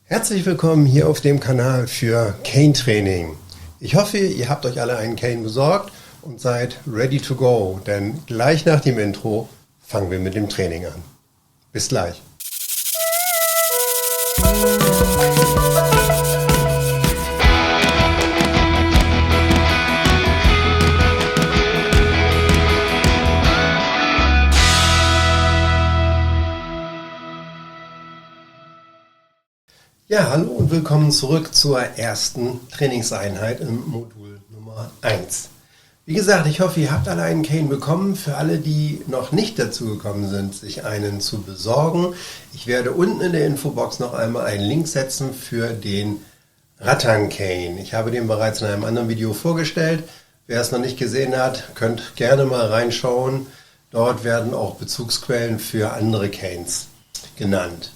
Herzlich willkommen hier auf dem Kanal für Cane Training. Ich hoffe, ihr habt euch alle einen Cane besorgt und seid ready to go, denn gleich nach dem Intro fangen wir mit dem Training an. Bis gleich. Ja, hallo und willkommen zurück zur ersten Trainingseinheit im Modul Nummer 1. Wie gesagt, ich hoffe, ihr habt alle einen Cane bekommen. Für alle, die noch nicht dazu gekommen sind, sich einen zu besorgen, ich werde unten in der Infobox noch einmal einen Link setzen für den Rattan Cane. Ich habe den bereits in einem anderen Video vorgestellt. Wer es noch nicht gesehen hat, könnt gerne mal reinschauen. Dort werden auch Bezugsquellen für andere Canes genannt.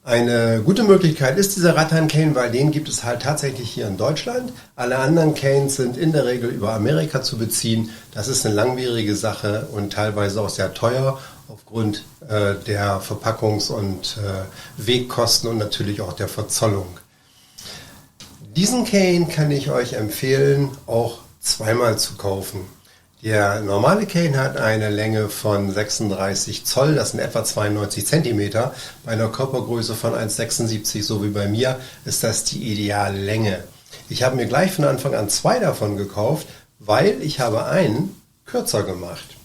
Eine gute Möglichkeit ist dieser Rattan Cane, weil den gibt es halt tatsächlich hier in Deutschland. Alle anderen Canes sind in der Regel über Amerika zu beziehen. Das ist eine langwierige Sache und teilweise auch sehr teuer aufgrund der Verpackungs- und Wegkosten und natürlich auch der Verzollung. Diesen Cane kann ich euch empfehlen, auch zweimal zu kaufen. Der normale Cane hat eine Länge von 36 Zoll, das sind etwa 92 Zentimeter. Bei einer Körpergröße von 1,76, so wie bei mir, ist das die ideale Länge. Ich habe mir gleich von Anfang an zwei davon gekauft, weil ich habe einen kürzer gemacht.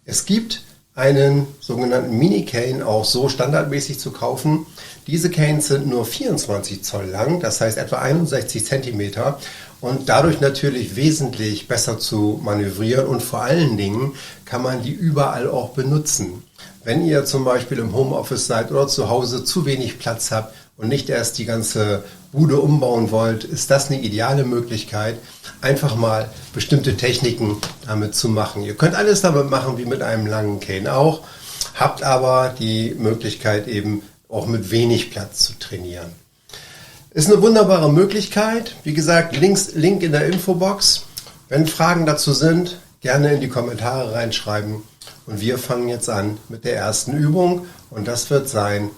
Es gibt einen sogenannten Mini-Cane auch so standardmäßig zu kaufen. Diese Canes sind nur 24 Zoll lang, das heißt etwa 61 Zentimeter. Und dadurch natürlich wesentlich besser zu manövrieren und vor allen Dingen kann man die überall auch benutzen. Wenn ihr zum Beispiel im Homeoffice seid oder zu Hause zu wenig Platz habt und nicht erst die ganze Bude umbauen wollt, ist das eine ideale Möglichkeit, einfach mal bestimmte Techniken damit zu machen. Ihr könnt alles damit machen wie mit einem langen Cane auch, habt aber die Möglichkeit eben auch mit wenig Platz zu trainieren. Ist eine wunderbare Möglichkeit. Wie gesagt, Link in der Infobox. Wenn Fragen dazu sind, gerne in die Kommentare reinschreiben. Und wir fangen jetzt an mit der ersten Übung. Und das wird sein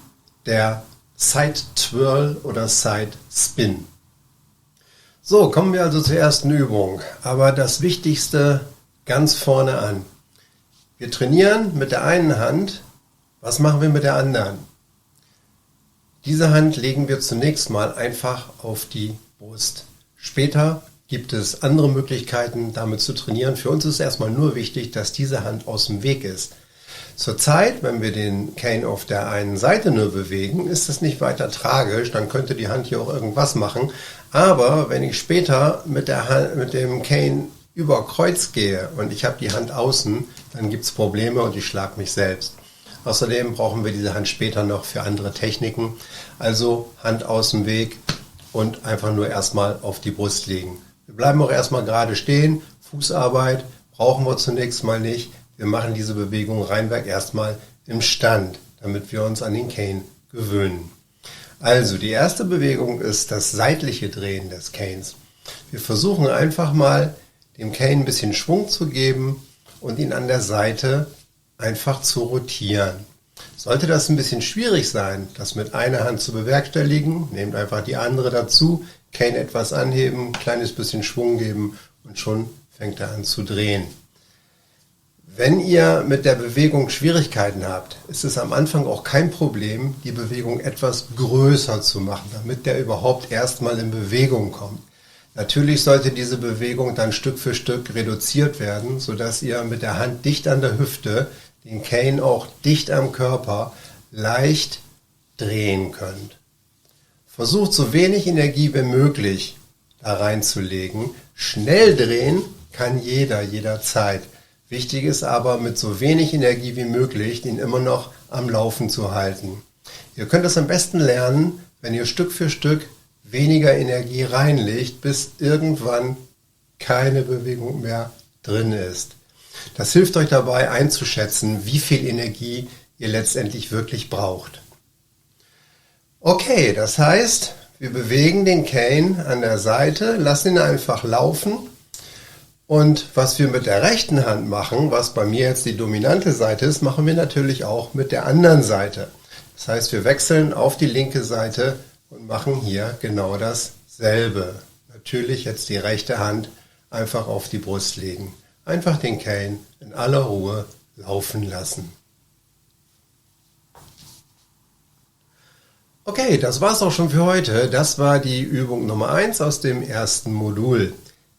der Side Twirl oder Side Spin. So, kommen wir also zur ersten Übung. Aber das Wichtigste ganz vorne an. Wir trainieren mit der einen Hand. Was machen wir mit der anderen? Diese Hand legen wir zunächst mal einfach auf die Brust. Später gibt es andere Möglichkeiten, damit zu trainieren. Für uns ist erstmal nur wichtig, dass diese Hand aus dem Weg ist. Zurzeit, wenn wir den Cane auf der einen Seite nur bewegen, ist das nicht weiter tragisch. Dann könnte die Hand hier auch irgendwas machen. Aber wenn ich später mit dem Cane über Kreuz gehe und ich habe die Hand außen, dann gibt es Probleme und ich schlage mich selbst. Außerdem brauchen wir diese Hand später noch für andere Techniken. Also Hand aus dem Weg und einfach nur erstmal auf die Brust legen. Wir bleiben auch erstmal gerade stehen. Fußarbeit brauchen wir zunächst mal nicht. Wir machen diese Bewegung reinweg erstmal im Stand, damit wir uns an den Cane gewöhnen. Also die erste Bewegung ist das seitliche Drehen des Canes. Wir versuchen einfach mal dem Cane ein bisschen Schwung zu geben und ihn an der Seite einfach zu rotieren. Sollte das ein bisschen schwierig sein, das mit einer Hand zu bewerkstelligen, nehmt einfach die andere dazu, Cane etwas anheben, kleines bisschen Schwung geben und schon fängt er an zu drehen. Wenn ihr mit der Bewegung Schwierigkeiten habt, ist es am Anfang auch kein Problem, die Bewegung etwas größer zu machen, damit der überhaupt erstmal in Bewegung kommt. Natürlich sollte diese Bewegung dann Stück für Stück reduziert werden, sodass ihr mit der Hand dicht an der Hüfte den Cane auch dicht am Körper leicht drehen könnt. Versucht so wenig Energie wie möglich da reinzulegen. Schnell drehen kann jeder, jederzeit. Wichtig ist aber, mit so wenig Energie wie möglich den immer noch am Laufen zu halten. Ihr könnt es am besten lernen, wenn ihr Stück für Stück weniger Energie reinlegt, bis irgendwann keine Bewegung mehr drin ist. Das hilft euch dabei einzuschätzen, wie viel Energie ihr letztendlich wirklich braucht. Okay, das heißt, wir bewegen den Cane an der Seite, lassen ihn einfach laufen. Und was wir mit der rechten Hand machen, was bei mir jetzt die dominante Seite ist, machen wir natürlich auch mit der anderen Seite. Das heißt, wir wechseln auf die linke Seite und machen hier genau dasselbe. Natürlich jetzt die rechte Hand einfach auf die Brust legen. Einfach den Cane in aller Ruhe laufen lassen. Okay, das war's auch schon für heute. Das war die Übung Nummer 1 aus dem ersten Modul.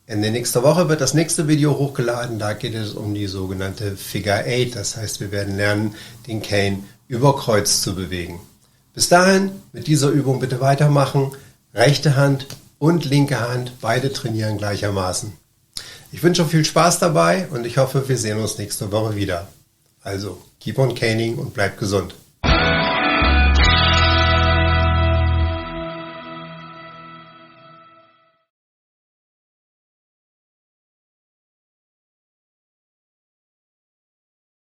Ende nächster Woche wird das nächste Video hochgeladen. Da geht es um die sogenannte Figure 8. Das heißt, wir werden lernen, den Cane über Kreuz zu bewegen. Bis dahin mit dieser Übung bitte weitermachen. Rechte Hand und linke Hand, beide trainieren gleichermaßen. Ich wünsche euch viel Spaß dabei und ich hoffe, wir sehen uns nächste Woche wieder. Also, keep on caning und bleibt gesund.